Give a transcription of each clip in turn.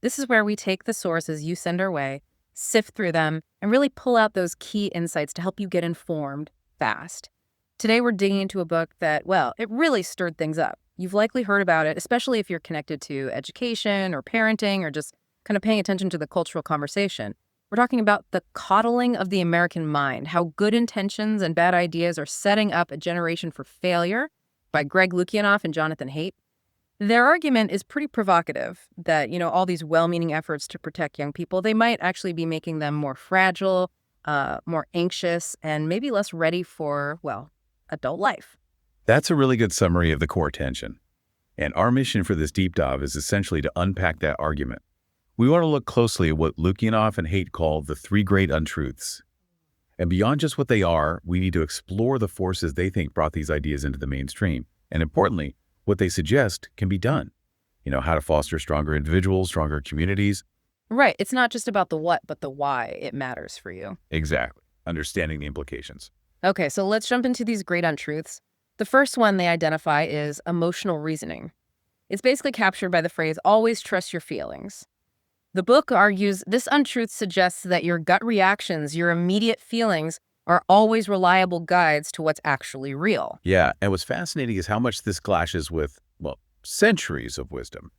This is where we take the sources you send our way, sift through them, and really pull out those key insights to help you get informed fast. Today, we're digging into a book that, well, it really stirred things up. You've likely heard about it, especially if you're connected to education or parenting or just kind of paying attention to the cultural conversation. We're talking about The Coddling of the American Mind, How Good Intentions and Bad Ideas Are Setting Up a Generation for Failure by Greg Lukianoff and Jonathan Haidt. Their argument is pretty provocative that, all these well-meaning efforts to protect young people, they might actually be making them more fragile, more anxious, and maybe less ready for, well, adult life. That's a really good summary of the core tension. And our mission for this deep dive is essentially to unpack that argument. We want to look closely at what Lukianoff and Haidt call the three great untruths. And beyond just what they are, we need to explore the forces they think brought these ideas into the mainstream. And importantly, what they suggest can be done. How to foster stronger individuals, stronger communities. Right. It's not just about the what, but the why it matters for you. Exactly. Understanding the implications. Okay, so let's jump into these great untruths. The first one they identify is emotional reasoning. It's basically captured by the phrase, always trust your feelings. The book argues this untruth suggests that your gut reactions, your immediate feelings, are always reliable guides to what's actually real. Yeah, and what's fascinating is how much this clashes with, centuries of wisdom.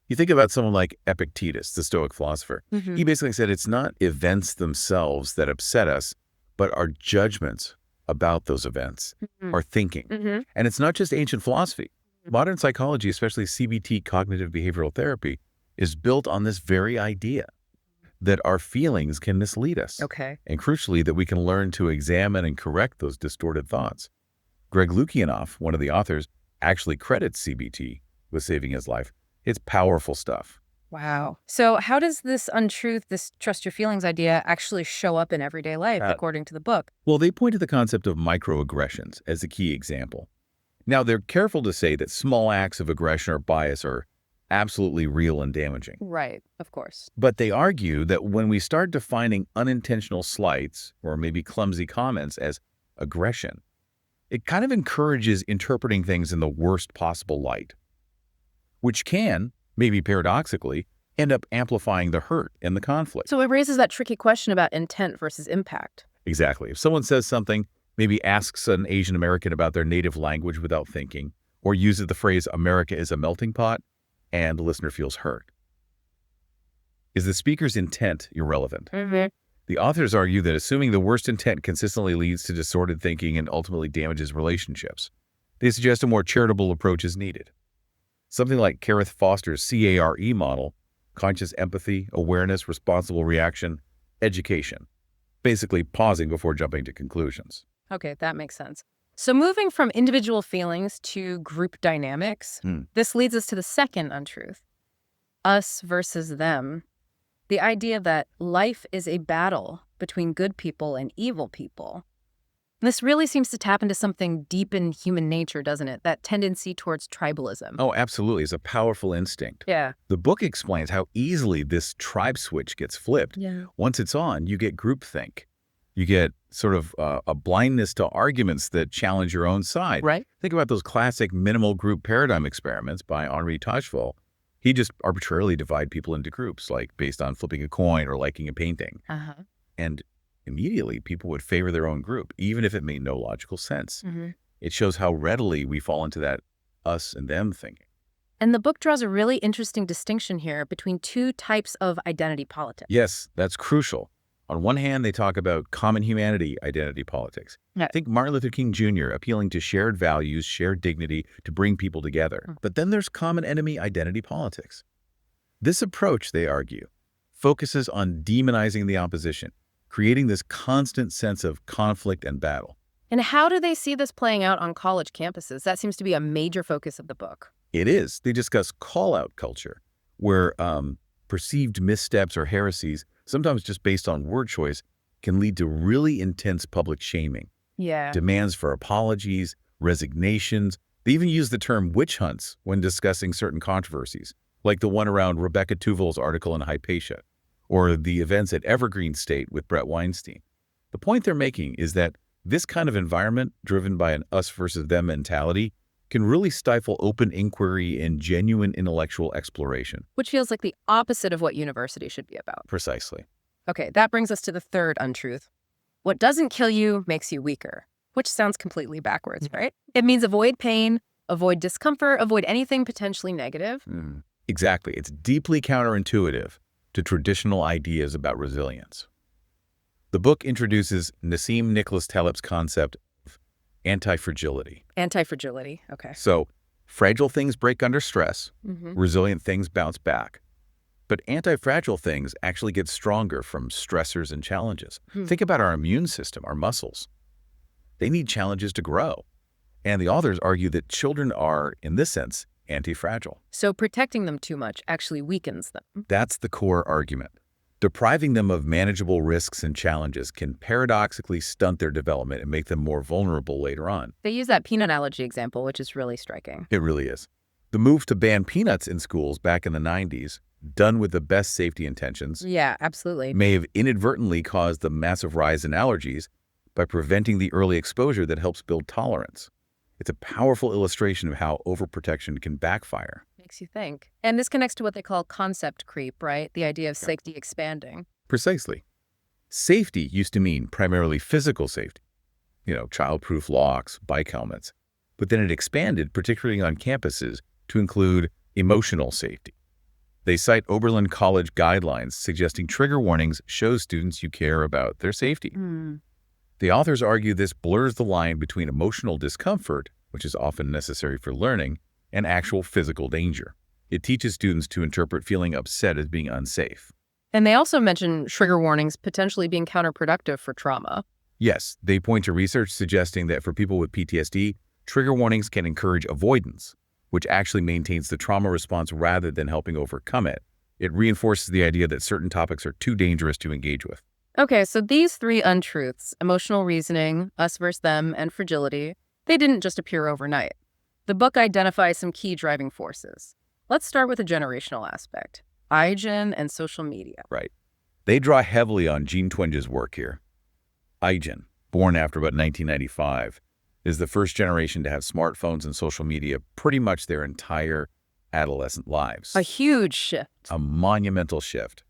You think about someone like Epictetus, the Stoic philosopher. Mm-hmm. He basically said it's not events themselves that upset us, but our judgments about those events, our thinking. Mm-hmm. And it's not just ancient philosophy. Modern psychology, especially CBT, cognitive behavioral therapy, is built on this very idea that our feelings can mislead us. Okay. And crucially, that we can learn to examine and correct those distorted thoughts. Greg Lukianoff, one of the authors, actually credits CBT with saving his life. It's powerful stuff. Wow. So how does this untruth, this trust your feelings idea, actually show up in everyday life, according to the book? Well, they point to the concept of microaggressions as a key example. Now, they're careful to say that small acts of aggression or bias are absolutely real and damaging. Right, of course. But they argue that when we start defining unintentional slights or maybe clumsy comments as aggression, it kind of encourages interpreting things in the worst possible light, which can, maybe paradoxically, end up amplifying the hurt and the conflict. So it raises that tricky question about intent versus impact. Exactly. If someone says something, maybe asks an Asian American about their native language without thinking, or uses the phrase, America is a melting pot, and the listener feels hurt. Is the speaker's intent irrelevant? Mm-hmm. The authors argue that assuming the worst intent consistently leads to distorted thinking and ultimately damages relationships. They suggest a more charitable approach is needed. Something like Kareth Foster's CARE model, conscious empathy, awareness, responsible reaction, education. Basically pausing before jumping to conclusions. Okay, that makes sense. So moving from individual feelings to group dynamics, this leads us to the second untruth, us versus them. The idea that life is a battle between good people and evil people. This really seems to tap into something deep in human nature, doesn't it? That tendency towards tribalism. Oh, absolutely. It's a powerful instinct. Yeah. The book explains how easily this tribe switch gets flipped. Yeah. Once it's on, you get groupthink. You get sort of a blindness to arguments that challenge your own side. Right. Think about those classic minimal group paradigm experiments by Henri Tajfel. He just arbitrarily divided people into groups, like based on flipping a coin or liking a painting. Uh-huh. And immediately, people would favor their own group, even if it made no logical sense. Mm-hmm. It shows how readily we fall into that us and them thinking. And the book draws a really interesting distinction here between two types of identity politics. Yes, that's crucial. On one hand, they talk about common humanity identity politics. Yeah. Think Martin Luther King Jr. appealing to shared values, shared dignity to bring people together. But then there's common enemy identity politics. This approach, they argue, focuses on demonizing the opposition, creating this constant sense of conflict and battle. And how do they see this playing out on college campuses? That seems to be a major focus of the book. It is. They discuss call-out culture, where perceived missteps or heresies, sometimes just based on word choice, can lead to really intense public shaming. Yeah. Demands for apologies, resignations. They even use the term witch hunts when discussing certain controversies, like the one around Rebecca Tuvel's article in Hypatia, or the events at Evergreen State with Brett Weinstein. The point they're making is that this kind of environment, driven by an us versus them mentality, can really stifle open inquiry and genuine intellectual exploration. Which feels like the opposite of what university should be about. Precisely. Okay, that brings us to the third untruth. What doesn't kill you makes you weaker, which sounds completely backwards, right? It means avoid pain, avoid discomfort, avoid anything potentially negative. Exactly. It's deeply counterintuitive to traditional ideas about resilience. The book introduces Nassim Nicholas Taleb's concept of anti-fragility. Anti-fragility, okay. So, fragile things break under stress, resilient things bounce back. But anti-fragile things actually get stronger from stressors and challenges. Think about our immune system, our muscles. They need challenges to grow. And the authors argue that children are, in this sense, anti-fragile. So protecting them too much actually weakens them. That's the core argument. Depriving them of manageable risks and challenges can paradoxically stunt their development and make them more vulnerable later on. They use that peanut allergy example, which is really striking. It really is. The move to ban peanuts in schools back in the 90s, done with the best safety intentions, Yeah, absolutely. may have inadvertently caused the massive rise in allergies by preventing the early exposure that helps build tolerance. It's a powerful illustration of how overprotection can backfire. Makes you think. And this connects to what they call concept creep, right? The idea of safety expanding. Precisely. Safety used to mean primarily physical safety, child-proof locks, bike helmets. But then it expanded, particularly on campuses, to include emotional safety. They cite Oberlin College guidelines suggesting trigger warnings show students you care about their safety. The authors argue this blurs the line between emotional discomfort, which is often necessary for learning, and actual physical danger. It teaches students to interpret feeling upset as being unsafe. And they also mention trigger warnings potentially being counterproductive for trauma. Yes, they point to research suggesting that for people with PTSD, trigger warnings can encourage avoidance, which actually maintains the trauma response rather than helping overcome it. It reinforces the idea that certain topics are too dangerous to engage with. Okay, so these three untruths, emotional reasoning, us versus them, and fragility, they didn't just appear overnight. The book identifies some key driving forces. Let's start with the generational aspect, iGen and social media. Right. They draw heavily on Jean Twenge's work here. iGen, born after about 1995, is the first generation to have smartphones and social media pretty much their entire adolescent lives. A huge shift. A monumental shift.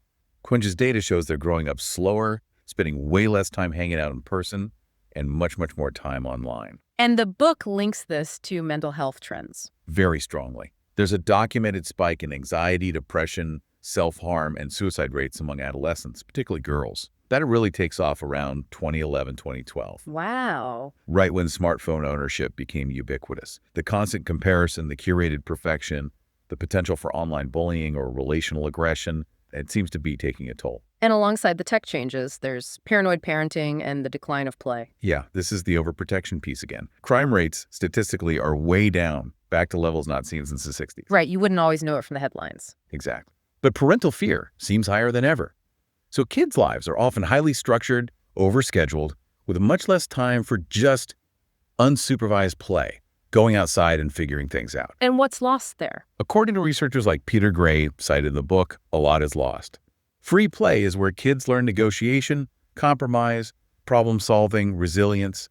Twenge's data shows they're growing up slower, spending way less time hanging out in person, and much, much more time online. And the book links this to mental health trends. Very strongly. There's a documented spike in anxiety, depression, self-harm, and suicide rates among adolescents, particularly girls. That really takes off around 2011, 2012. Wow. Right when smartphone ownership became ubiquitous. The constant comparison, the curated perfection, the potential for online bullying or relational aggression, it seems to be taking a toll. And alongside the tech changes, there's paranoid parenting and the decline of play. Yeah, this is the overprotection piece again. Crime rates, statistically, are way down, back to levels not seen since the 60s. Right, you wouldn't always know it from the headlines. Exactly. But parental fear seems higher than ever. So kids' lives are often highly structured, overscheduled, with much less time for just unsupervised play, going outside and figuring things out. And what's lost there? According to researchers like Peter Gray, cited in the book, a lot is lost. Free play is where kids learn negotiation, compromise, problem-solving, resilience,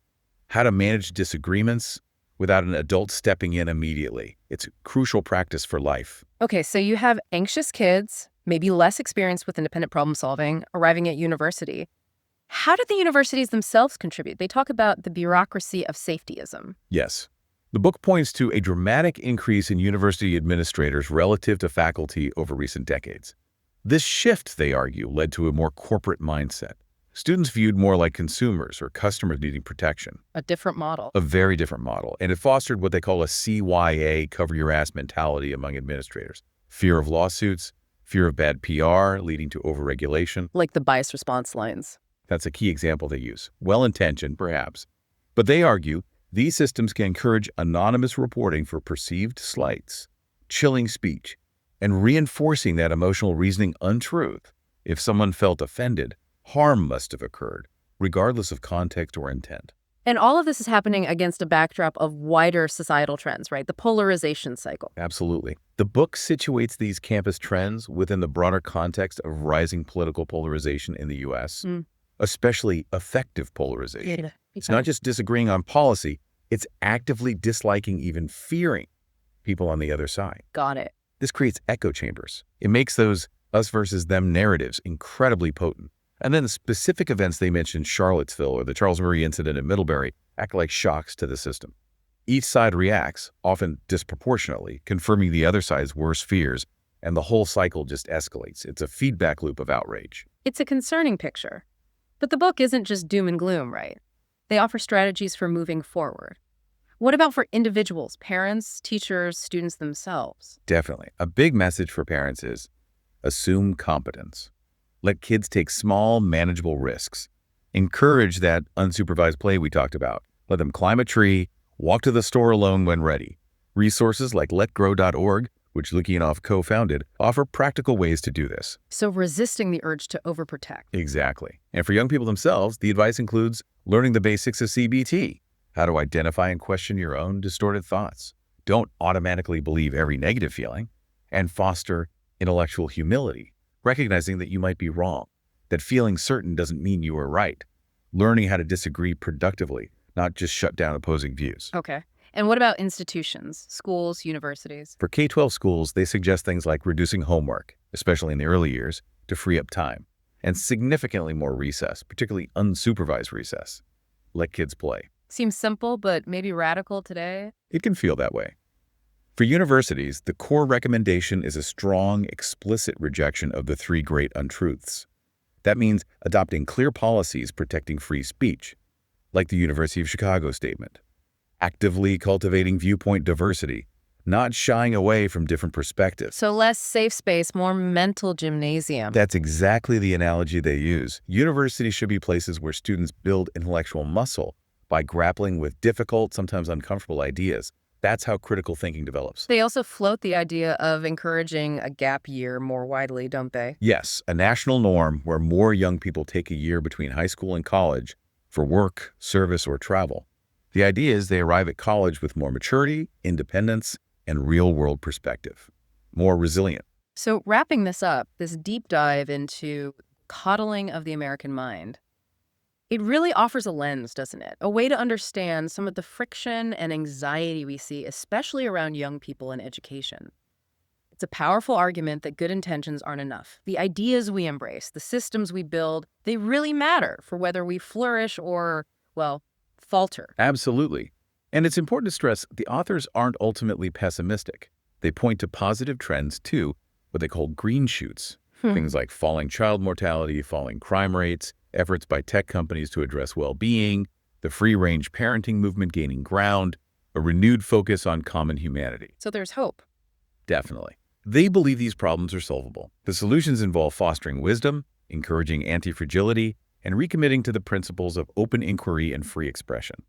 how to manage disagreements without an adult stepping in immediately. It's crucial practice for life. Okay, so you have anxious kids, maybe less experience with independent problem solving, arriving at university. How do the universities themselves contribute? They talk about the bureaucracy of safetyism. Yes. The book points to a dramatic increase in university administrators relative to faculty over recent decades. This shift, they argue, led to a more corporate mindset. Students viewed more like consumers or customers needing protection. A different model. A very different model. And it fostered what they call a CYA, cover-your-ass mentality among administrators. Fear of lawsuits, fear of bad PR, leading to overregulation. Like the bias response lines. That's a key example they use. Well-intentioned, perhaps. But they argue these systems can encourage anonymous reporting for perceived slights, chilling speech, and reinforcing that emotional reasoning untruth. If someone felt offended, harm must have occurred, regardless of context or intent. And all of this is happening against a backdrop of wider societal trends, right? The polarization cycle. Absolutely. The book situates these campus trends within the broader context of rising political polarization in the U.S., especially effective polarization. It's not just disagreeing on policy, It's actively disliking, even fearing people on the other side. Got it. This creates echo chambers. It makes those us versus them narratives incredibly potent. And then the specific events they mentioned, Charlottesville or the Charles Murray incident at Middlebury, act like shocks to the system. Each side reacts, often disproportionately, confirming the other side's worst fears, and the whole cycle just escalates. It's a feedback loop of outrage. It's a concerning picture. But the book isn't just doom and gloom, right? They offer strategies for moving forward. What about for individuals, parents, teachers, students themselves? Definitely. A big message for parents is assume competence. Let kids take small, manageable risks. Encourage that unsupervised play we talked about. Let them climb a tree, walk to the store alone when ready. Resources like letgrow.org, which Lukianoff co-founded, offer practical ways to do this. So resisting the urge to overprotect. Exactly. And for young people themselves, the advice includes learning the basics of CBT, how to identify and question your own distorted thoughts. Don't automatically believe every negative feeling, and foster intellectual humility, recognizing that you might be wrong, that feeling certain doesn't mean you are right, learning how to disagree productively, not just shut down opposing views. Okay. And what about institutions, schools, universities? For K-12 schools, they suggest things like reducing homework, especially in the early years, to free up time, and significantly more recess, particularly unsupervised recess. Let kids play. Seems simple, but maybe radical today. It can feel that way. For universities, the core recommendation is a strong, explicit rejection of the three great untruths. That means adopting clear policies protecting free speech, like the University of Chicago statement. Actively cultivating viewpoint diversity, not shying away from different perspectives. So less safe space, more mental gymnasium. That's exactly the analogy they use. Universities should be places where students build intellectual muscle by grappling with difficult, sometimes uncomfortable ideas. That's how critical thinking develops. They also float the idea of encouraging a gap year more widely, don't they? Yes, a national norm where more young people take a year between high school and college for work, service, or travel. The idea is they arrive at college with more maturity, independence, and real-world perspective, more resilient. So wrapping this up, this deep dive into coddling of the American mind, it really offers a lens, doesn't it? A way to understand some of the friction and anxiety we see, especially around young people in education. It's a powerful argument that good intentions aren't enough. The ideas we embrace, the systems we build, they really matter for whether we flourish or, well, falter. Absolutely. And it's important to stress the authors aren't ultimately pessimistic. They point to positive trends too, what they call green shoots. Things like falling child mortality, falling crime rates, efforts by tech companies to address well-being, the free-range parenting movement gaining ground, a renewed focus on common humanity. So there's hope. Definitely. They believe these problems are solvable. The solutions involve fostering wisdom, encouraging anti-fragility, and recommitting to the principles of open inquiry and free expression.